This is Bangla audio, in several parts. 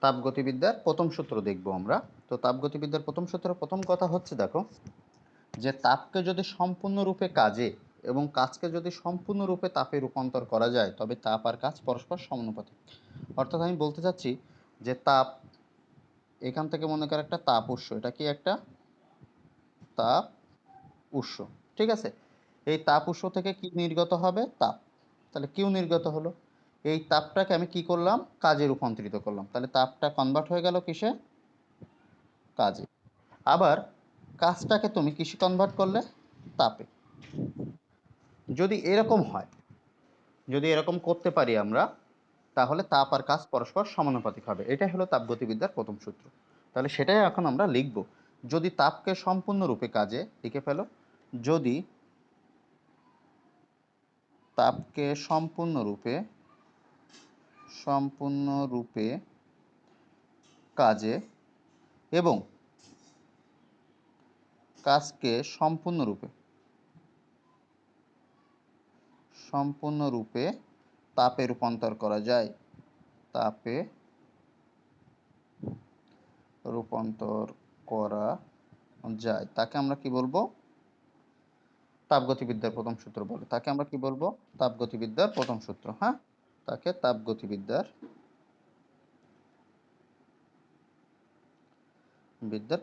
তাপগতিবিদ্যার প্রথম সূত্র দেখব আমরা। তো তাপগতিবিদ্যার প্রথম সূত্রের প্রথম কথা হচ্ছে, দেখো যে তাপকে যদি সম্পূর্ণরূপে কাজে এবং কাজকে যদি সম্পূর্ণরূপে তাপে রূপান্তর করা যায় তবে তাপ আর কাজ পরস্পর সমানুপাতিক। অর্থাৎ আমি বলতে চাচ্ছি যে তাপ, এখান থেকে মনে কর একটা তাপ উৎস, এটা কি একটা তাপ উৎস, ঠিক আছে। এই তাপ উৎস থেকে কি নির্গত হবে? তাপ। তাহলে কিউ নির্গত হলো। এই তাপটাকে আমি কি করলাম? কাজে রূপান্তরিত করলাম। তাহলে তাপটা কনভার্ট হয়ে গেল কিসে? কাজে। আবার কাজটাকে তুমি কিসে কনভার্ট করলে? তাপে। যদি এরকম হয়, যদি এরকম করতে পারি আমরা, তাহলে তাপ আর কাজ পরস্পর সমানুপাতিক হবে। এটাই হলো তাপগতিবিদ্যার প্রথম সূত্র। তাহলে সেটাই এখন আমরা লিখব। যদি তাপকে সম্পূর্ণরূপে কাজে, লিখে ফেলো, যদি তাপকে সম্পূর্ণরূপে কাজে এবং কাজকে সম্পূর্ণরূপে তাপে রূপান্তর করা যায়, তাপে রূপান্তর করা যায়, তাকে আমরা কি বলবো? তাপগতিবিদ্যার প্রথম সূত্র বলে। তাকে আমরা কি বলবো? তাপগতিবিদ্যার প্রথম সূত্র। হ্যাঁ, তাকে তাপগতিবিদ্যার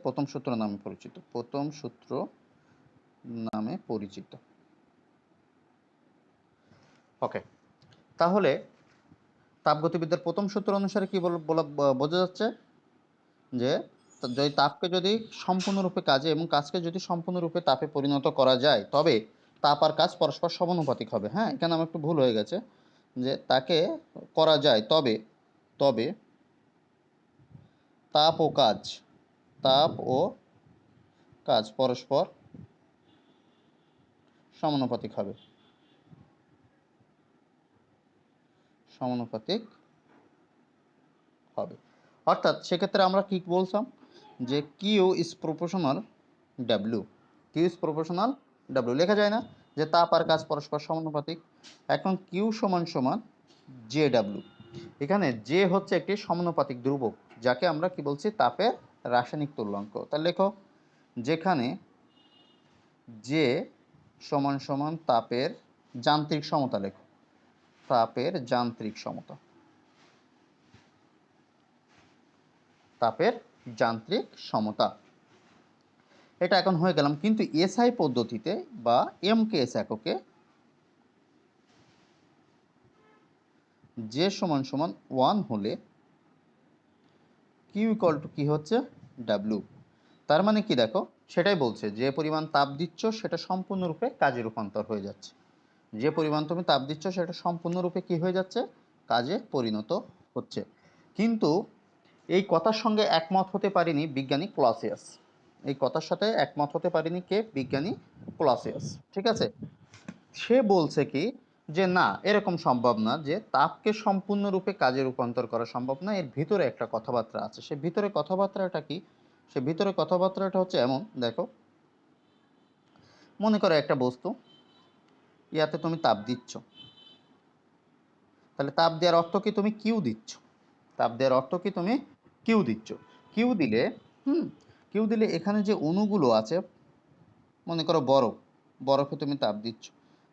প্রথম সূত্র নামে পরিচিত, প্রথম সূত্র নামে পরিচিত। ওকে, তাহলে তাপগতিবিদ্যার প্রথম সূত্র অনুসারে কি বোঝা যাচ্ছে যে যদি তাপকে যদি সম্পূর্ণরূপে কাজে এবং কাজকে যদি সম্পূর্ণরূপে তাপে পরিণত করা যায় তবে তাপ আর কাজ পরস্পর সমানুপাতিক হবে। হ্যাঁ, এখানে আমার একটু ভুল হয়ে গেছে, যে তাকে করা যায় তবে তবে তাপ ও কাজ পরস্পর সমানুপাতিক হবে, অর্থাৎ সেক্ষেত্রে আমরা কি বলতাম যে Q is proportional W. Q is proportional W লেখা যায় না, যে তাপ আর কাজ পরস্পর সমানুপাতিক। এখন কিউ সমান সমান জে ডাব্লিউ। এখানে জে হচ্ছে একটি সমানুপাতিক ধ্রুবক, যাকে আমরা কি বলছি? তাপের রাসায়নিক তুল্যাঙ্ক। তাহলে লেখো, যেখানে জে সমান সমান তাপের যান্ত্রিক সমতা। লেখো, তাপের যান্ত্রিক সমতা, তাপের যান্ত্রিক সমতা। এটা এখন হয়ে গেলাম। কিন্তু এসআই পদ্ধতিতে বা এমকেএস এককে জে সমান সমান 1 হলে কিউ ইকুয়াল টু কি হচ্ছে? ডাব্লিউ। তার মানে কি দেখো, সেটাই বলছে, যে পরিমাণ তাপ দিচ্ছ সেটা সম্পূর্ণরূপে কাজে রূপান্তর হয়ে যাচ্ছে। যে পরিমাণ তুমি তাপ দিচ্ছ সেটা সম্পূর্ণরূপে কি হয়ে যাচ্ছে? কাজে পরিণত হচ্ছে। কিন্তু এই কথার সঙ্গে একমত হতে পারেনি বিজ্ঞানী ক্লসিয়াস। এই কথার সাথে একমত হতে পারেনি কে? বিজ্ঞানী ক্লসিয়াস। ঠিক আছে, সে বলছে কি যে না, এরকম সম্ভব না, যে তাপকে সম্পূর্ণরূপে কাজে রূপান্তর করা সম্ভব না। এর ভিতরে একটা কথাবার্তা আছে। সে ভিতরে কথাবার্তাটা কি? সে ভিতরে কথাবার্তাটা হচ্ছে এমন, দেখো, মনে করো একটা বস্তু, ইয়াতে তুমি তাপ দিচ্ছ, তাহলে তাপ দেওয়ার অর্থ কি? তুমি কিউ দিচ্ছ। তাপ দেওয়ার অর্থ কি? তুমি কিউ দিচ্ছ। কিউ দিলে কিউ দিলে এখানে যে অণুগুলো আছে, মনে করো বরফে তুমি তাপ দিচ্ছ,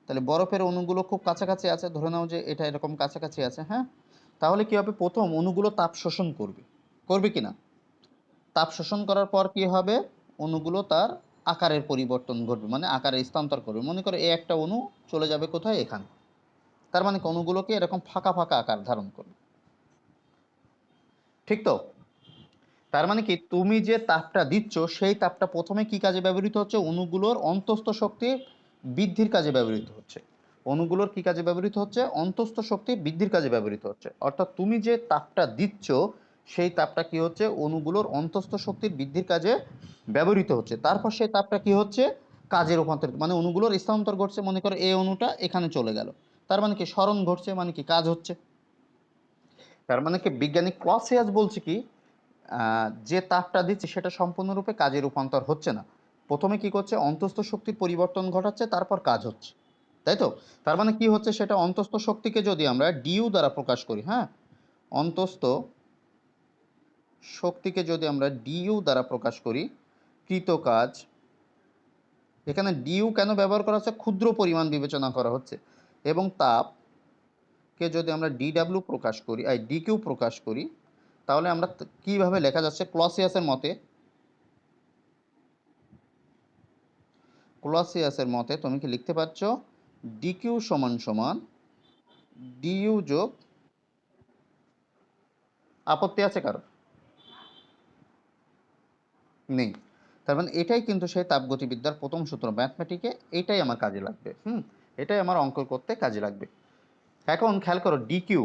তাহলে বরফের অণুগুলো খুব কাছাকাছি আছে, ধরে নাও যে এটা এরকম কাছাকাছি আছে। হ্যাঁ, তাহলে কি হবে? প্রথম অণুগুলো তাপ শোষণ করবে কি না? তাপ শোষণ করার পর কি হবে? অণুগুলো তার আকারের পরিবর্তন ঘটবে, মানে আকারে স্থানান্তর করবে। মনে করো এই একটা অণু চলে যাবে কোথায়? এখানে। তার মানে অণুগুলোকে এরকম ফাঁকা ফাঁকা আকার ধারণ করবে, ঠিক তো? তার মানে কি, তুমি যে তাপটা দিচ্ছ সেই তাপটা প্রথমে কি কাজে ব্যবহৃত হচ্ছে? অণুগুলোর অন্তঃস্থ শক্তি বৃদ্ধির কাজে ব্যবহৃত হচ্ছে। অণুগুলোর কি কাজে ব্যবহৃত হচ্ছে? অন্তঃস্থ শক্তি বৃদ্ধির কাজে ব্যবহৃত হচ্ছে। অর্থাৎ তুমি যে তাপটা দিচ্ছ সেই তাপটা কি হচ্ছে? অণুগুলোর অন্তঃস্থ শক্তির বৃদ্ধির কাজে ব্যবহৃত হচ্ছে। তারপর সেই তাপটা কি হচ্ছে? কাজে রূপান্তরিত, মানে অণুগুলোর স্থানান্তর ঘটছে। মনে করো এই অণুটা এখানে চলে গেল, তার মানে কি স্মরণ ঘটছে, মানে কি কাজ হচ্ছে। তার মানে কি বিজ্ঞানী ক্লসিয়াস বলছে কি, যে তাপটা দিচ্ছে সেটা সম্পূর্ণরূপে কাজে রূপান্তর হচ্ছে না। প্রথমে কি করছে? অন্তঃস্থ শক্তির পরিবর্তন ঘটাচ্ছে, তারপর কাজ হচ্ছে, তাই তো? তার মানে কি হচ্ছে? সেটা অন্তঃস্থ শক্তিকে যদি আমরা ডিউ দ্বারা প্রকাশ করি, হ্যাঁ, অন্তঃস্থ শক্তিকে যদি আমরা ডিইউ দ্বারা প্রকাশ করি, কৃত কাজ, এখানে ডিইউ কেন ব্যবহার করা হচ্ছে? ক্ষুদ্র পরিমাণ বিবেচনা করা হচ্ছে। এবং তাপকে যদি আমরা ডিডাব্লিউ প্রকাশ করি, ডিকিউ প্রকাশ করি, তাহলে আমরা কিভাবে লেখা যাচ্ছে? ক্লসিয়াসের মতে তুমি কি লিখতে পারছ? ডিকিউ সমান সমান ডিইউ যোগ, আপত্তি আছে কারো? নেই। তার মানে এটাই কিন্তু সেই তাপগতিবিদ্যার প্রথম সূত্র, ম্যাথমেটিকে এটাই আমার কাজে লাগবে। এটাই আমার অঙ্ক করতে কাজে লাগবে। এখন খেয়াল করো, ডিকিউ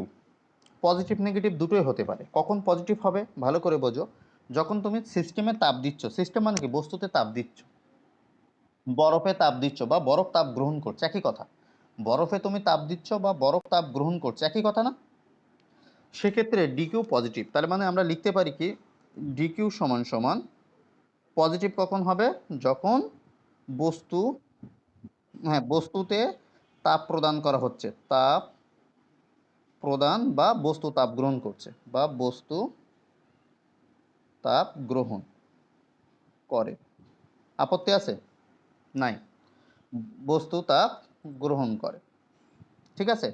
পজিটিভ নেগেটিভ দুটোই হতে পারে। কখন পজিটিভ হবে ভালো করে বোঝো, যখন তুমি সিস্টেমে তাপ দিচ্ছ। সিস্টেম মানে কি? বস্তুতে তাপ দিচ্ছ, বরফে তাপ দিচ্ছ বা বরফ তাপ গ্রহণ করছে, একই কথা। বরফে তুমি তাপ দিচ্ছ বা বরফ তাপ গ্রহণ করছে, একই কথা না? সেক্ষেত্রে ডিকিউ পজিটিভ। তার মানে আমরা লিখতে পারি কি, ডিকিউ সমান সমান পজিটিভ কখন হবে? যখন বস্তু, হ্যাঁ, বস্তুতে তাপ প্রদান করা হচ্ছে, তাপ প্রদান বা বস্তু তাপ গ্রহণ করছে, বা বস্তু তাপ গ্রহণ করে। আপত্তি আছে? নাই। বস্তু তাপ গ্রহণ করে, ঠিক আছে?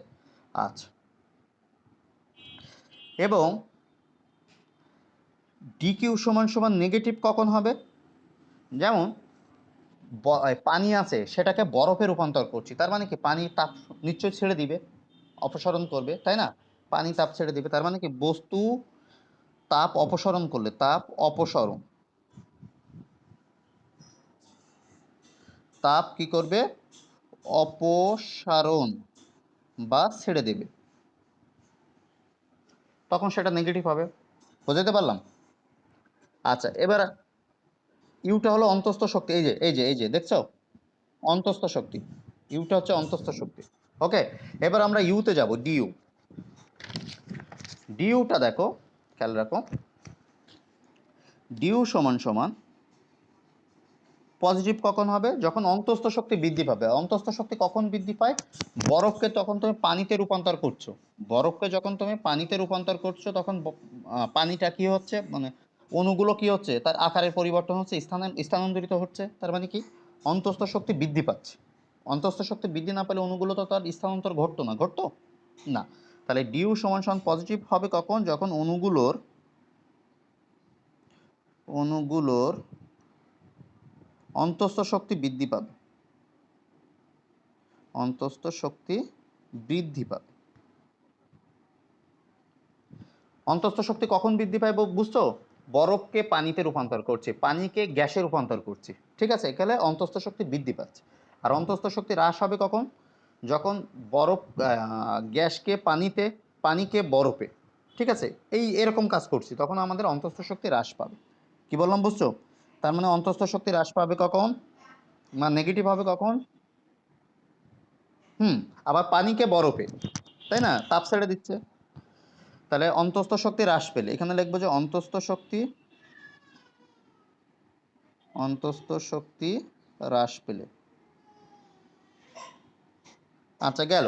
আচ্ছা, এবং ডিকিউ সমান সমান নেগেটিভ কখন হবে? যেমন পানি আছে, সেটাকে বরফে রূপান্তর করছি, তার মানে কি পানি তাপ নিশ্চয়ই ছেড়ে দিবে, অপসারণ করবে, তাই না? পানি তাপ ছেড়ে দিবে, তার মানে কি বস্তু তাপ অপসারণ করলে, তাপ অপসারণ, তাপ কি করবে? অপসারণ বা ছেড়ে দেবে, তখন সেটা নেগেটিভ হবে। বুঝাতে পারলাম? আচ্ছা, এবার ইউটা হলো অন্তস্থ শক্তি। এই যে দেখছো, অন্তস্থ শক্তি। ইউটা হচ্ছে অন্তস্থ শক্তি। ওকে, এবার আমরা ইউতে যাব। ডিইউ, ডিইউটা দেখো, খেয়াল রাখো, ডিইউ সমান সমান পজিটিভ কখন হবে? যখন অন্তস্থ শক্তি বৃদ্ধি পাবে। অন্তস্থ শক্তি কখন বৃদ্ধি পায়? বরফকে তখন তুমি পানিতে রূপান্তর করছো, বরফকে যখন তুমি পানিতে রূপান্তর করছো, তখন পানিটা কি হচ্ছে, মানে অণুগুলো কি হচ্ছে, তার আকারের পরিবর্তন হচ্ছে, স্থানান্তরিত হচ্ছে। তার মানে কি অন্তস্থ শক্তি বৃদ্ধি পাচ্ছে। অন্তস্থ শক্তি বৃদ্ধি না পেলে অণুগুলো তো তার স্থানান্তর ঘটতো না, ঘটতো না। তাহলে ডিউ সমান সমান পজিটিভ হবে কখন? যখন অণুগুলোর অন্তস্থ শক্তি বৃদ্ধি পাবে, অন্তস্থ শক্তি বৃদ্ধি পাবে। অন্তস্থ শক্তি কখন বৃদ্ধি পায় বুঝছো? বরফকে পানিতে রূপান্তর করছে, পানিকে গ্যাসে রূপান্তর করছে, ঠিক আছে? এখানে অন্তস্থ শক্তি বৃদ্ধি পাচ্ছে। আর অন্তস্থ শক্তি হ্রাস হবে কখন? যখন বরফ গ্যাসকে পানিতে, পানিকে বরফে, ঠিক আছে, এরকম কাজ করছি, তখন আমাদের অন্তস্থ শক্তি হ্রাস পাবে। কি বললাম বুঝছো? তার মানে অন্তস্থ শক্তি হ্রাস পাবে কখন, না নেগেটিভ হবে কখন? আবার পানিকে বরফে, তাই না, তাপ ছেড়ে দিচ্ছে। তাহলে অন্তস্থ শক্তি হ্রাস পেলে এখানে লিখবো যে অন্তস্থ শক্তি হ্রাস পেলে। আচ্ছা, গেল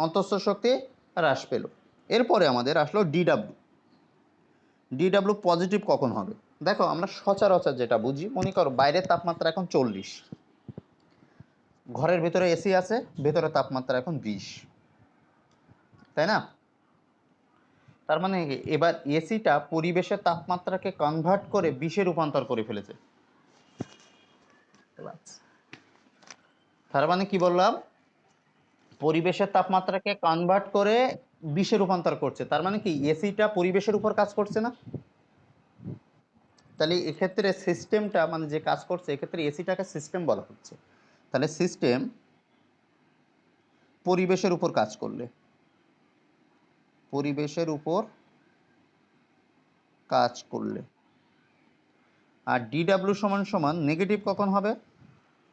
অন্তস্থ শক্তি হ্রাস পেল। এরপরে আমাদের আসলো ডিডাব্লিউ। ডিডাব্লিউ পজিটিভ কখন হবে? দেখো, আমরা সচরাচর যেটা বুঝি, মনে করো বাইরের তাপমাত্রা এখন 40, ঘরের ভেতরে এসি আছে, ভেতরে তাপমাত্রা এখন 20, তাই না? তার মানে এবার এসিটা পরিবেশের তাপমাত্রাকে কনভার্ট করে 20-এ রূপান্তর করে ফেলেছে। তার মানে কি বললাম? পরিবেশের তাপমাত্রাকে কনভার্ট করে 20-এ রূপান্তর করছে। তার মানে কি এসিটা পরিবেশের উপর কাজ করছে না? তাহলে এক্ষেত্রে সিস্টেমটা, মানে যে কাজ করছে, এক্ষেত্রে এসিটাকে সিস্টেম বলা হচ্ছে। তাহলে সিস্টেম পরিবেশের উপর কাজ করলে, পরিবেশের উপর কাজ করলে। আর ডিডাব্লিউ সমান সমান নেগেটিভ কখন হবে?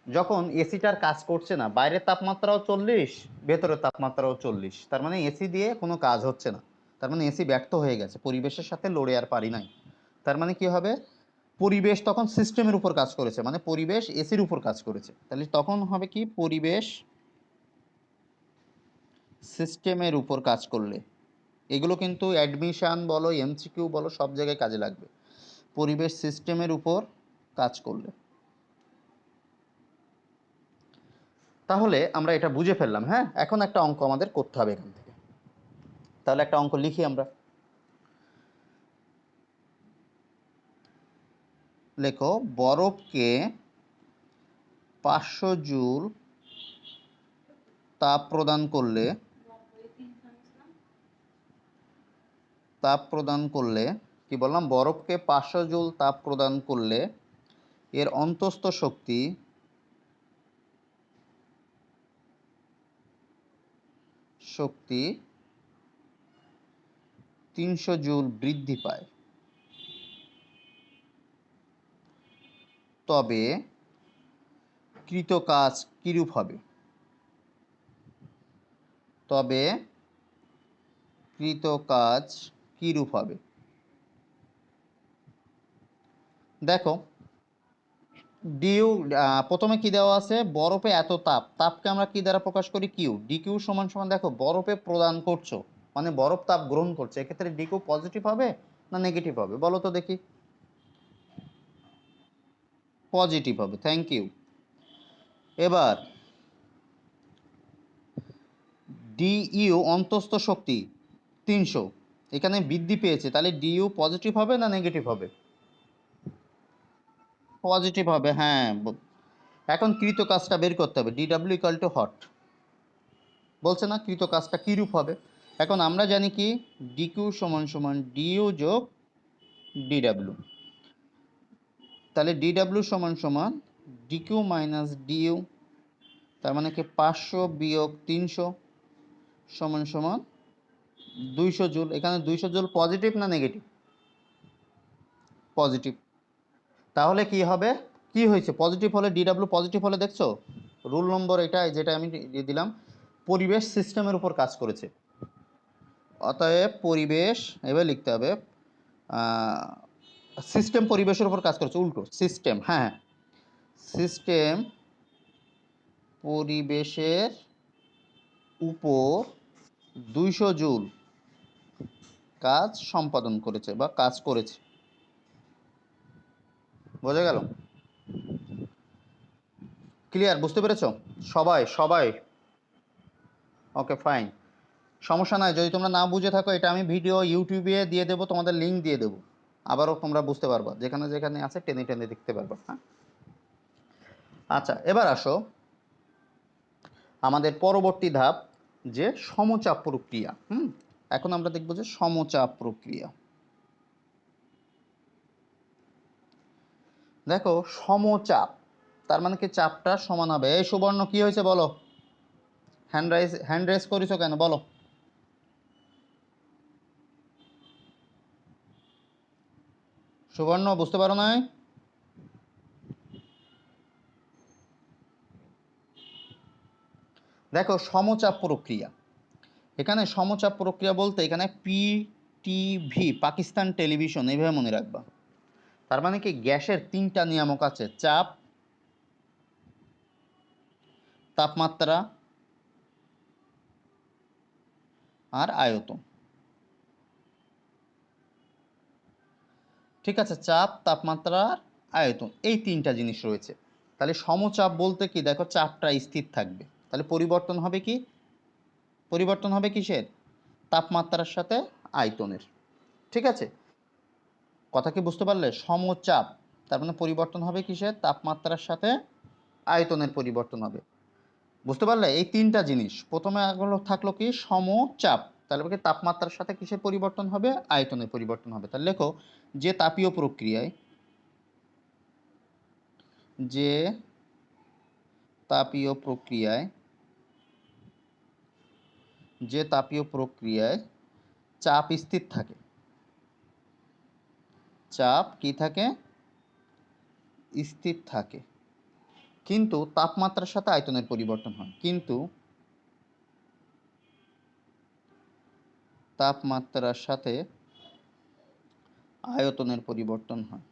যখন এসিটার কাজ করছে না, বাইরের তাপমাত্রাও 40, ভেতরের তাপমাত্রাও 40, তার মানে এসি দিয়ে কোনো কাজ হচ্ছে না। তার মানে এসি ব্যর্থ হয়ে গেছে, পরিবেশের সাথে লড়ে আর পারি নাই। তার মানে কি হবে? পরিবেশ তখন সিস্টেমের উপর কাজ করেছে, মানে পরিবেশ এসির উপর কাজ করেছে। তাহলে তখন হবে কি, পরিবেশ সিস্টেমের উপর কাজ করলে। এগুলো কিন্তু অ্যাডমিশন বলো, এমসিকিউ বলো, সব জায়গায় কাজে লাগবে। পরিবেশ সিস্টেমের উপর কাজ করলে। তাহলে আমরা এটা বুঝে ফেললাম। হ্যাঁ, এখন একটা অঙ্ক আমাদের করতে হবে এখান থেকে। তাহলে একটা অঙ্ক লিখি আমরা। লেখো, বরফকে 500 জুল তাপ প্রদান করলে কি বললাম, বরফকে 500 জুল তাপ প্রদান করলে এর অন্তঃস্থ শক্তি 300 জুল বৃদ্ধি পায়। তবে কৃত কাজ কিরূপ হবে? দেখো, ডিউ প্রথমে কি দেওয়া আছে, বরফে এত তাপকে আমরা কি দ্বারা প্রকাশ করি? কিউ। ডিকিউ সমান সমান, দেখো বরফে প্রদান করছো মানে বরফ তাপ গ্রহণ করছে, এক্ষেত্রে ডিকিউ পজিটিভ হবে না নেগেটিভ হবে বলো তো দেখি? পজিটিভ হবে, থ্যাংক ইউ। এবার ডিইউ অন্তঃস্থ শক্তি 300 এখানে বৃদ্ধি পেয়েছে, তাহলে ডিইউ পজিটিভ হবে না নেগেটিভ হবে? পজিটিভ হবে, হ্যাঁ। এখন কৃত কাজটা বের করতে হবে, ডিডাব্লিউ ইকুয়াল টু হট বলছে না, কৃত কাজটা কীরূপ হবে? এখন আমরা জানি কি, ডিকিউ সমান সমান ডিইউ যোগ ডিডাব্লিউ। তাহলে ডিডাব্লিউ সমান সমান ডিকিউ মাইনাস ডিইউ, তার মানে কি 500 বিয়োগ 300 সমান সমান 200 জুল। এখানে 200 জুল পজিটিভ না নেগেটিভ? পজিটিভ। তাহলে কি হবে, কি হয়েছে, পজিটিভ হলে ডিডাব্লিউ পজিটিভ হলে দেখছো রুল নম্বর এটা যেটা আমি দিলাম, পরিবেশ সিস্টেমের উপর কাজ করেছে। অতএব পরিবেশ, এবার লিখতে হবে সিস্টেম পরিবেশের উপর কাজ করেছে, উল্টো সিস্টেম, হ্যাঁ সিস্টেম পরিবেশের উপর 200 জুল কাজ সম্পাদন করেছে বা কাজ করেছে। বোঝা গেল? ক্লিয়ার? বুঝতে পেরেছো সবাই? ওকে ফাইন, সমস্যা নাই। যদি তোমরা না বুঝে থাকো, এটা আমি ভিডিও ইউটিউবে দিয়ে দেবো, তোমাদের লিঙ্ক দিয়ে দেবো, আবারও তোমরা বুঝতে পারবা, যেখানে যেখানে আছে টেনে টেনে দেখতে পারবা। হ্যাঁ, আচ্ছা এবার আসো আমাদের পরবর্তী ধাপ, যে সমচাপ প্রক্রিয়া। এখন আমরা দেখবো যে সমচাপ প্রক্রিয়া। দেখো, সমচাপ তার মানে কি, চাপটা সমান হবে। এই সুবর্ণ কি হয়েছে বলো, হ্যান্ড রেজ করেছো কেন বলো? সুবর্ণ বুঝতে পারো নাই? দেখো, সমচাপ প্রক্রিয়া, এখানে সমচাপ প্রক্রিয়া বলতে এখানে পিটিভি, পাকিস্তান টেলিভিশন, এইভাবে মনে রাখবা। তার মানে কি, গ্যাসের 3টা নিয়ামক আছে, চাপ, তাপমাত্রা আর আয়তন। ঠিক আছে, চাপ, তাপমাত্রা আর আয়তন, এই 3টা জিনিস রয়েছে। তাহলে সমচাপ বলতে কি, দেখো চাপটা স্থির থাকবে, তাহলে পরিবর্তন হবে কিসের? তাপমাত্রার সাথে আয়তনের। ঠিক আছে, কথা কি বুঝতে পারলে? সমচাপ তার মানে পরিবর্তন হবে কিসের? তাপমাত্রার সাথে আয়তনের পরিবর্তন হবে। বুঝতে পারলে? এই 3টা জিনিস। প্রথমে থাকলো কি, সমচাপ, তাহলে কি তাপমাত্রার সাথে কিসের পরিবর্তন হবে? আয়তনের পরিবর্তন হবে। তাহলে লেখো, যে তাপীয় প্রক্রিয়ায় যে তাপীয় প্রক্রিয়ায় চাপ স্থির থাকে, চাপ কি থাকে? স্থির থাকে, কিন্তু তাপমাত্রার সাথে আয়তনের পরিবর্তন হয়, কিন্তু তাপমাত্রার সাথে আয়তনের পরিবর্তন হয়।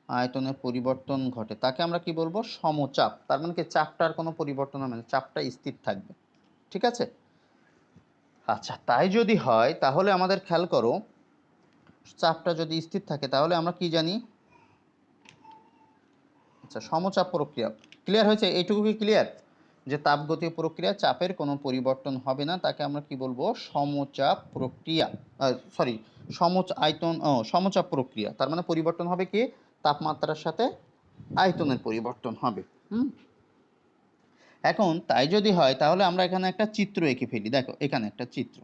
আয়তনের পরিবর্তন ঘটে, তাকে আমরা কি বলবো? সমচাপ। তার মানে কি, চাপটার কোনো পরিবর্তন হবে না, চাপটা স্থির থাকবে। ঠিক আছে, আচ্ছা, তাই যদি হয় তাহলে আমাদের খেয়াল করো, চাপটা যদি স্থির থাকে তাহলে আমরা কি জানি? আচ্ছা, সমচাপ প্রক্রিয়া। ক্লিয়ার হয়েছে? এইটুকু কি ক্লিয়ার? যে তাপগতীয় প্রক্রিয়া চাপের কোনো পরিবর্তন হবে না, তাকে আমরা কি বলবো? সমচাপ প্রক্রিয়া। সরি, সমচাপ প্রক্রিয়া। তার মানে পরিবর্তন হবে কি? তাপমাত্রার সাথে আয়তনের পরিবর্তন হবে। এখন তাই যদি হয় তাহলে আমরা এখানে একটা চিত্র এঁকে ফেলি। দেখো এখানে একটা চিত্র।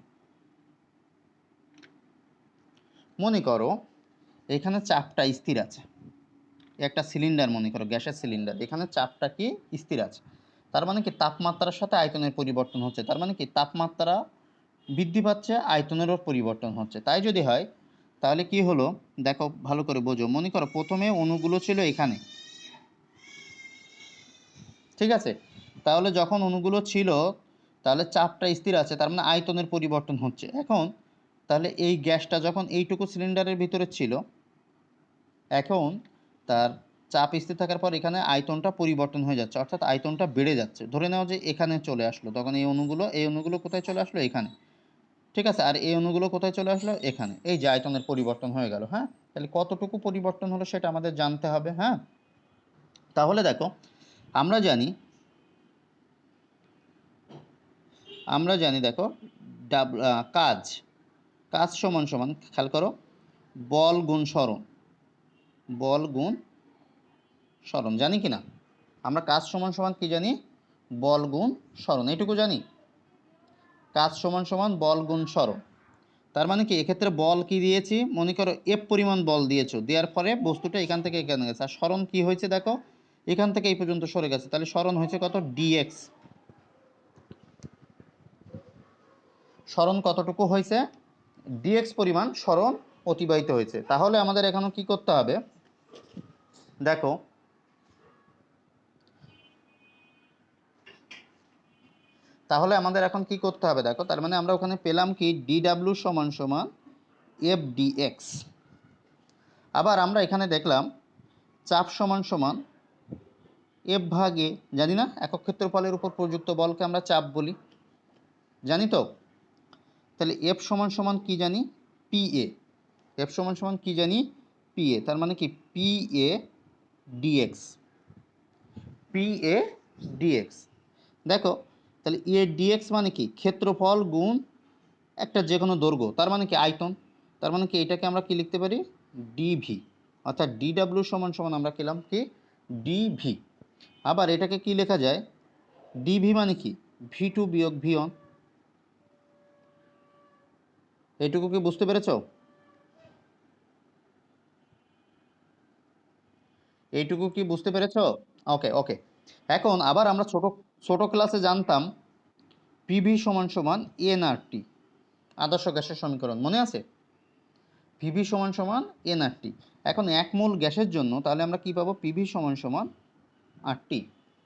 মনে করো এখানে চাপটা স্থির আছে, একটা সিলিন্ডার মনে করো, গ্যাসের সিলিন্ডার। এখানে চাপটা কি? স্থির আছে। তার মানে কি তাপমাত্রার সাথে আয়তনের পরিবর্তন হচ্ছে। তার মানে কি তাপমাত্রা বৃদ্ধি পাচ্ছে, আয়তনেরও পরিবর্তন হচ্ছে। তাই যদি হয় তাহলে কি হলো দেখো, ভালো করে বোঝো। মনে করো প্রথমে অণুগুলো ছিল এখানে, ঠিক আছে? তাহলে যখন অণুগুলো ছিল তাহলে চাপটা স্থির আছে, তার মানে আয়তনের পরিবর্তন হচ্ছে। এখন তাহলে এই গ্যাসটা যখন এইটুকু সিলিন্ডারের ভিতরে ছিল, এখন তার চাপ স্থির থাকার পর এখানে আয়তনটা পরিবর্তন হয়ে যাচ্ছে, অর্থাৎ আয়তনটা বেড়ে যাচ্ছে। ধরে নাও যে এখানে চলে আসলো, তখন এই অণুগুলো কোথায় চলে আসলো? এখানে, ঠিক আছে? আর এই অণুগুলো কোথায় চলে আসলো? এখানে। এই যে আয়তনের পরিবর্তন হয়ে গেল। হ্যাঁ, তাহলে কতটুকু পরিবর্তন হলো সেটা আমাদের জানতে হবে। হ্যাঁ, তাহলে দেখো আমরা জানি দেখো কাজ কাজ সমান সমান, খেয়াল করো, বল গুণ সরণ। বল গুণ সরণ জানি কি না? আমরা কাজ সমান সমান কি জানি? বল গুণ সরণ, এইটুকু জানি। কাজ সমান সমান বল গুণ সরণ। তার মানে কি এক্ষেত্রে বল কি দিয়েছি? মনে করো এফ পরিমাণ বল দিয়েছো, দেওয়ার পরে বস্তুটা এখান থেকে এখানে গেছে। আর সরণ কি হয়েছে দেখো, এখান থেকে এই পর্যন্ত সরে গেছে। তাহলে সরণ হয়েছে কত? ডিএক্স। সরণ কতটুকু হয়েছে? ডিএক্স পরিমাণ সরণ অতিবাহিত হয়েছে। তাহলে আমাদের এখনও কি করতে হবে দেখো, তাহলে আমাদের এখন কি করতে হবে দেখো। তার মানে আমরা ওখানে পেলাম কি? ডিডাব্লিউ সমান সমান এফ ডিএক্স। আবার আমরা এখানে দেখলাম চাপ সমান সমান এফ ভাগে, জানি না, একক ক্ষেত্রফলের উপর প্রযুক্ত বলকে আমরা চাপ বলি, জানি তো? তাহলে এফ সমান সমান কি জানি? পি এ। এফ সমান সমান কি জানি? P A. তার মানে কি P A DX. P A DX. দেখো তাহলে এ ডিএক্স মানে কি? ক্ষেত্রফল গুণ একটা যে কোনো দৈর্ঘ্য, তার মানে কি আয়তন। তার মানে কি এটাকে আমরা কি লিখতে পারি? ডিভি। অর্থাৎ ডিডাব্লিউ সমান সমান আমরা পেলাম কি? ডিভি। আবার এটাকে কি লেখা যায়? ডিভি মানে কি? ভি টু বিয়োগ ভি ওয়ান। এইটুকু কি বুঝতে পেরেছ? এইটুকু কি বুঝতে পেরেছ? ওকে ওকে। এখন আবার আমরা ছোট ছোট ক্লাসে জানতাম পিভি সমান সমান এনআরটি, আদর্শ গ্যাসের সমীকরণ মনে আছে? পিভি সমান সমান এনআরটি। এখন এক মোল গ্যাসের জন্য তাহলে আমরা কি পাবো? পিভি সমান সমান আরটি।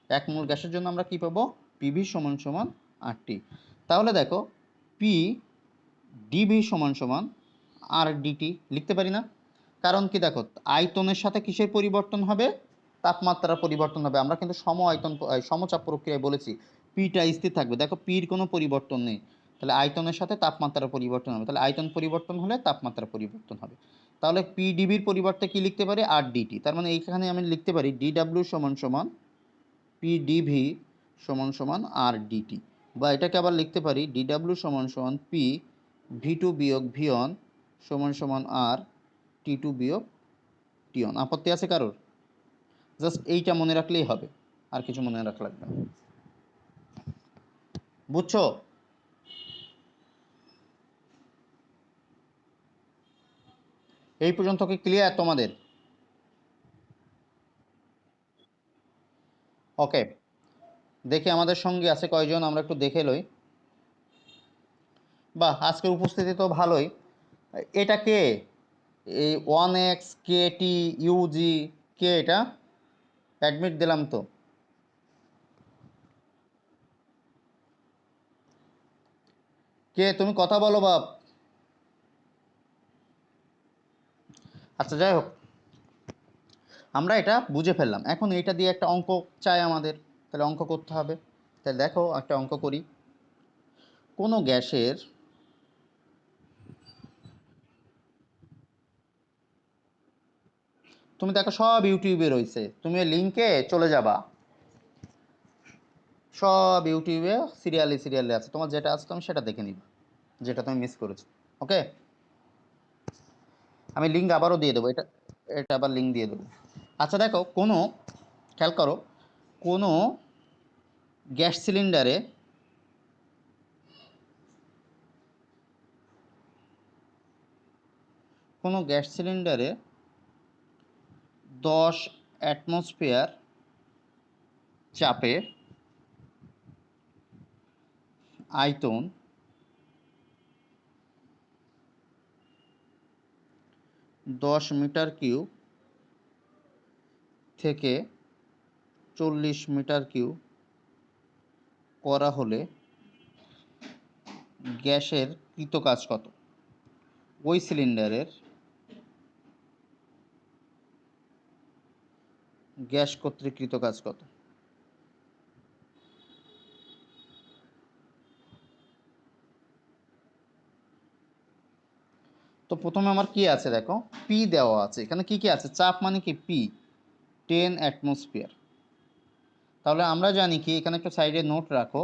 এক মোল গ্যাসের জন্য আমরা কি পাবো? পিভি সমান সমান আরটি। তাহলে দেখো পি ডিভি সমান সমান আর ডিটি লিখতে পারি না? কারণ কি দেখো, আয়তনের সাথে কিসের পরিবর্তন হবে? তাপমাত্রার পরিবর্তন হবে। আমরা কিন্তু সমচাপ প্রক্রিয়ায় বলেছি পিটা স্থির থাকবে। দেখো পির কোনো পরিবর্তন নেই, তাহলে আয়তনের সাথে তাপমাত্রার পরিবর্তন হবে। তাহলে আয়তন পরিবর্তন হলে তাপমাত্রা পরিবর্তন হবে। তাহলে পিডিবির পরিবর্তে কি লিখতে পারি? আর ডিটি। তার মানে এইখানে আমি লিখতে পারি ডিডাব্লিউ সমান সমান পিডিভি সমান সমান আর ডিটি। বা এটাকে আবার লিখতে পারি ডিডাব্লিউ সমান সমান পি ভি টু বিয়োগ ভি ওয়ান সমান সমান আর টি টু বিয়োগ টি ওয়ান। আপত্তি আছে কারোর? জাস্ট এইটা মনে রাখলেই হবে, আর কিছু মনে রাখা লাগবে না। বুঝছো? এই পর্যন্ত কি ক্লিয়ার তোমাদের? ওকে, দেখি আমাদের সঙ্গে আছে কয়জন, আমরা একটু দেখে লই। বাহ, আজকের উপস্থিতি তো ভালোই। এটা কে? এই 1x KT ইউজি, কে এটা? অ্যাডমিট দিলাম তো। কে তুমি? কথা বলো বাপ। আচ্ছা যাই হোক, আমরা এটা বুঝে ফেললাম। এখন এটা দিয়ে একটা অঙ্ক চাই আমাদের, তাহলে অঙ্ক করতে হবে। তাহলে দেখো একটা অঙ্ক করি। কোনো গ্যাসের তুমি দেখো সব ইউটিউবে রয়েছে, তুমি লিঙ্কে চলে যাবা, সব ইউটিউবে সিরিয়ালে আছে, তোমার যেটা আছে তুমি সেটা দেখে নিবা, যেটা তুমি মিস করেছো। ওকে, আমি লিঙ্ক আবারও দিয়ে দেবো, এটা এটা আবার লিঙ্ক দিয়ে দেবো। আচ্ছা দেখো, খেয়াল করো, কোনো গ্যাস সিলিন্ডারে কোনো গ্যাস সিলিন্ডারে 10 অ্যাটমসফিয়ার চাপে আয়তন 10 মিটার কিউব থেকে 40 মিটার কিউব করা হলে গ্যাসের কৃতকাজ কত? ওই সিলিন্ডারের গ্যাস কর্তৃক কৃতকাজ কত? তো প্রথমে আমার কি আছে দেখো, পি দেওয়া আছে, এখানে কি কি আছে, চাপ মানে কি পি, 10 অ্যাটমসফিয়ার। তাহলে আমরা জানি কি, এখানে একটু সাইডে নোট রাখো,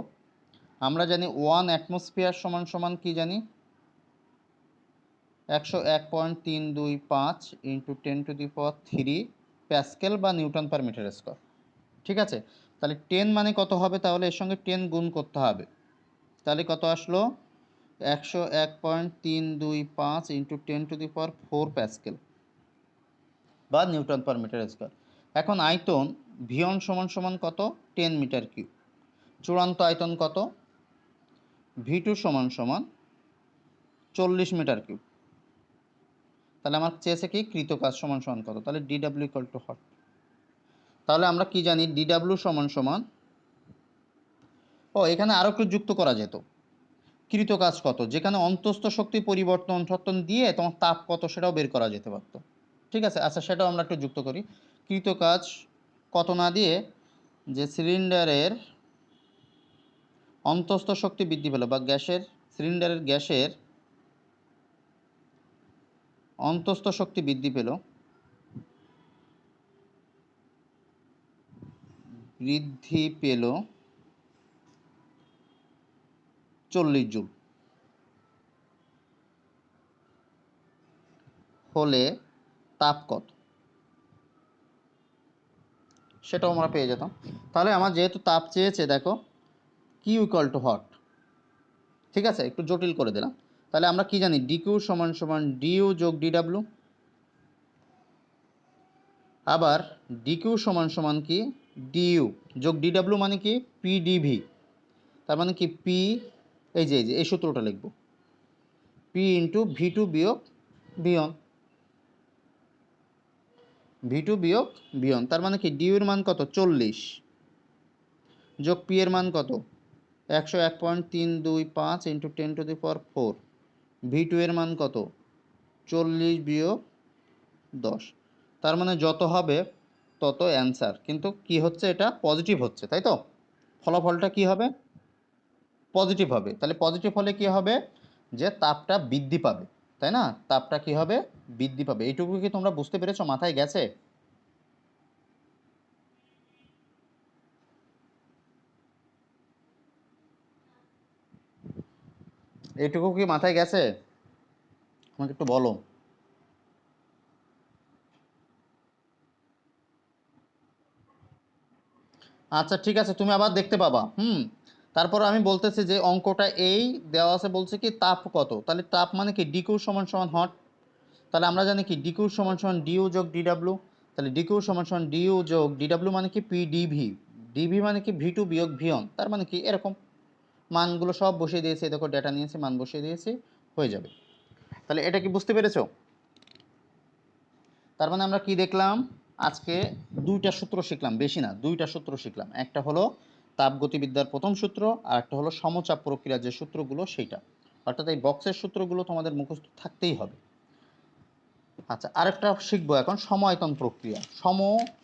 আমরা জানি 1 অ্যাটমসফিয়ার সমান সমান কি জানি, 101.325 ইন্টু 10⁻³ প্যাসকেল বা নিউটন পার মিটার স্কোয়ার। ঠিক আছে, তাহলে 10 মানে কত হবে, তাহলে এর সঙ্গে 10 গুণ করতে হবে, তাহলে কত আসলো, 101.325 ইন্টু 10⁻⁴ প্যাসকেল বা নিউটন পার মিটার স্কোয়ার। এখন আয়তন ভিয়ন সমান সমান কত, 10 মিটার কিউব। চূড়ান্ত আয়তন কত, V2 সমান সমান 40 মিটার কিউব। তাহলে আমার চেয়েছে কি কৃতকাজ সমান সমান কত, তাহলে DW ইকুয়াল টু হট। তাহলে আমরা কি জানি, DW সমান সমান, এখানে আরও একটু যুক্ত করা যেত, কৃতকাজ কত, যেখানে অন্তস্থ শক্তি পরিবর্তন দিয়ে তোমার তাপ কত সেটাও বের করা যেতে পারত। ঠিক আছে, আচ্ছা সেটাও আমরা একটু যুক্ত করি, কৃতকাজ কত না দিয়ে, যে সিলিন্ডারের অন্তস্থ শক্তি বৃদ্ধি পেল, বা সিলিন্ডারের গ্যাসের অন্তস্থ শক্তি বৃদ্ধি পেল 40 জুল হলে তাপ কত, সেটাও আমরা পেয়ে যেতাম। তাহলে আমার যেহেতু তাপ চেয়েছে, দেখো কিউ ইকুয়াল টু হট, ঠিক আছে, একটু জটিল করে দিলাম। তাহলে আমরা কি জানি, ডিকিউ সমান সমান ডিইউ যোগ ডিডাব্লিউ, আবার ডিকিউ সমান সমান কি ডিইউ যোগ ডিডাব্লিউ মানে কি পিডিভি, তার মানে কি পি, এই সূত্রটা লিখব, পি ইন্টু V2 বিয়োগ ভিয়ন, V2 বিয়োগ ভিয়ন, তার মানে কি ডিউ এর মান কত 40 যোগ পি এর মান কত 101.325 ইন্টু 10⁻⁴, V2 এর মান কত 40 বিয়োগ 10, তার মানে যত হবে তত অ্যান্সার, কিন্তু কি হচ্ছে, এটা পজিটিভ হচ্ছে, তাই তো, ফলাফলটা কি হবে, পজিটিভ হবে। তাহলে পজিটিভ হলে কি হবে, যে তাপটা বৃদ্ধি পাবে, তাই না, তাপটা কি হবে, বৃদ্ধি পাবে। এইটুকু কি তোমরা বুঝতে পেরেছো, মাথায় গেছে, এইটুকু কি মাথায় গেছে, আমাকে একটু বলো। আচ্ছা ঠিক আছে, তুমি আবার দেখতে পাবা। তারপর আমি বলতেছি যে অঙ্কটা এই দেওয়া আছে, বলছে কি তাপ কত, তাহলে তাপ মানে কি ডিকিউ সমান সমান হট, তাহলে আমরা জানি কি ডিকিউ সমান সমান ডিইউ যোগ ডিডাব্লিউ, তাহলে ডিকিউ সমান সমান ডিইউ যোগ ডিডাব্লিউ মানে কি পিডিভি, ডিভি মানে কি V2 বিয়োগ ভিয়ন, তার মানে কি এরকম মানগুলো সব বসিয়ে দিয়েছি, দেখো ডেটা নিয়েছি, মান বসিয়ে দিয়েছি, হয়ে যাবে। তাহলে এটা কি বুঝতে পেরেছো, তার মানে আমরা কি দেখলাম, আজকে দুইটা সূত্র শিখলাম, বেশি না, দুইটা সূত্র শিখলাম, একটা হলো তাপগতিবিদ্যার প্রথম সূত্র, আর একটা হলো সমচাপ প্রক্রিয়ার যে সূত্রগুলো সেইটা, অর্থাৎ এই বক্সের সূত্রগুলো তোমাদের মুখস্থ থাকতেই হবে। আচ্ছা আরেকটা শিখবো এখন, সম আয়তন প্রক্রিয়া, সম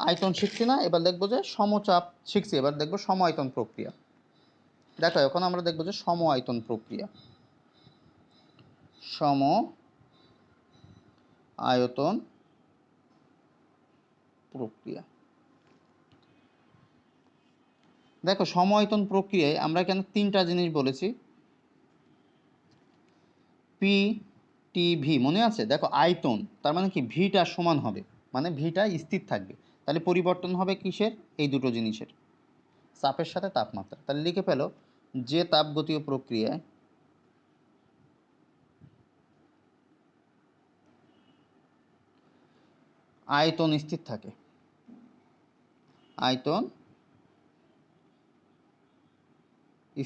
আয়তন শিখছি না, এবার দেখবো যে সমচাপ শিখছি, এবার দেখবো সম আয়তন প্রক্রিয়া। দেখো এখন আমরা দেখবো যে সম আয়তন প্রক্রিয়া, সম আয়তন প্রক্রিয়া। দেখো সমায়তন প্রক্রিয়ায় আমরা কেন তিনটা জিনিস বলেছি, পি টি ভি মনে আছে? দেখো আয়তন তার মানে কি ভিটা সমান হবে, মানে ভিটা স্থির থাকবে, তাহলে পরিবর্তন হবে কিসের? এই দুটো জিনিসের, চাপের সাথে তাপমাত্রা। তাহলে লিখে ফেলো যে তাপগতীয় প্রক্রিয়ায় আয়তন স্থির থাকে, আয়তন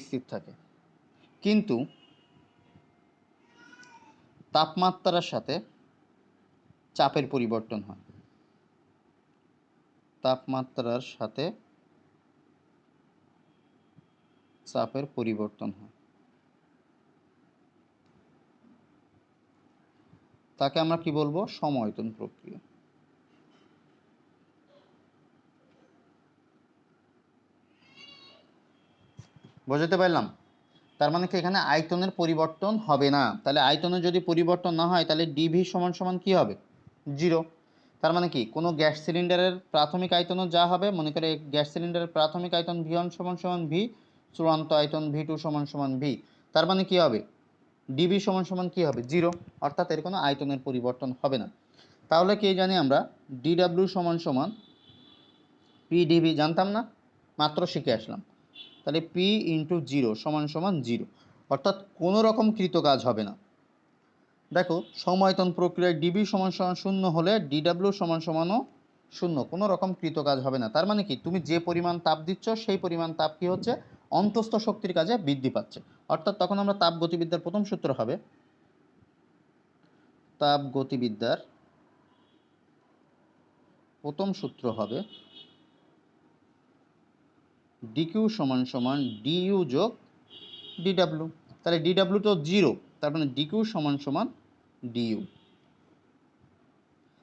স্থির থাকে, কিন্তু তাপমাত্রার সাথে চাপের পরিবর্তন হয়, তাপমাত্রার সাথে চাপের পরিবর্তন হয়, তাকে আমরা কি বলবো? সমায়তন প্রক্রিয়া। বুঝতে পারলাম? তার মানে কি এখানে আয়তনের পরিবর্তন হবে না, তাহলে আয়তনের যদি পরিবর্তন না হয় তাহলে ডিভি সমান সমান কী হবে? 0। তার মানে কি কোনো গ্যাস সিলিন্ডারের প্রাথমিক আয়তনও যা হবে, মনে করে গ্যাস সিলিন্ডারের প্রাথমিক আয়তন V1 সমান সমান ভি, চূড়ান্ত আয়তন V2 সমান সমান ভি, তার মানে কি হবে? ডিভি সমান সমান কী হবে? 0, অর্থাৎ এর কোনো আয়তনের পরিবর্তন হবে না। তাহলে কি জানি আমরা ডিডাব্লিউ সমান সমান পিডিভি, জানতাম না, মাত্র শিখে আসলাম। তাহলে পি ইন্টু 0 সমান সমান 0, অর্থাৎ কোনো রকম কৃতকাজ হবে না। দেখো সমায়তন প্রক্রিয়ায় ডিবি সমান সমান 0 হলে ডিডাব্লিউ সমান সমানও 0, কোনো রকম কৃতকাজ হবে না। তার মানে কি তুমি যে পরিমাণ তাপ দিচ্ছ সেই পরিমাণ তাপ কি হচ্ছে? অন্তঃস্থ শক্তির কাজে বৃদ্ধি পাচ্ছে। অর্থাৎ তখন আমরা তাপগতিবিদ্যার প্রথম সূত্র হবে, তাপগতিবিদ্যার প্রথম সূত্র হবে ডিকিউ সমান সমান ডিইউ যোগ ডিডাব্লিউ। তাহলে ডিডাব্লিউ তো 0, তার মানে ডিকিউ সমান সমান ডিইউ।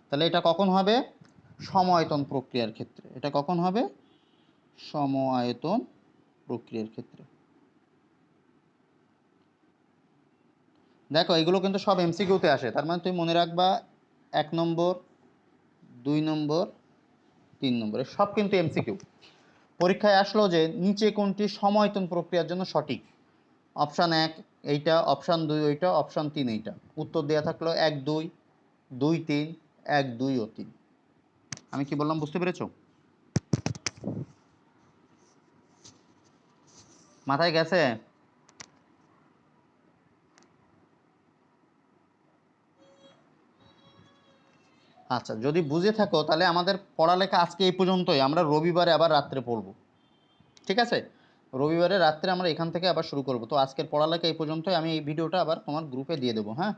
তাহলে এটা কখন হবে? সমায়তন প্রক্রিয়ার ক্ষেত্রে। এটা কখন হবে? সমায়তন প্রক্রিয়ার ক্ষেত্রে। দেখো এগুলো কিন্তু সব এমসিকিউতে আসে, তার মানে তুমি মনে রাখবা 1 নম্বর 2 নম্বর 3 নম্বর সব কিন্তু এমসিকিউ। পরীক্ষায় আসলো যে নিচে কোনটি সমায়তন প্রক্রিয়ার জন্য সঠিক, অপশান 1 এইটা, অপশান 2 ওইটা, অপশান 3 এইটা, উত্তর দেওয়া থাকলো 1 2 2 3 1 2 ও 3। আমি কি বললাম বুঝতে পেরেছো? মাথায় গেছে? আচ্ছা যদি বুঝে থাকো তাহলে আমাদের পড়ালেখা আজকে এই পর্যন্তই, আমরা রবিবারে আবার রাত্রে পড়ব, ঠিক আছে? রবিবারে রাত্রে আমরা এখান থেকে আবার শুরু করব। তো আজকের পড়ালেখা এই পর্যন্তই, আমি এই ভিডিওটা আবার তোমার গ্রুপে দিয়ে দেবো, হ্যাঁ?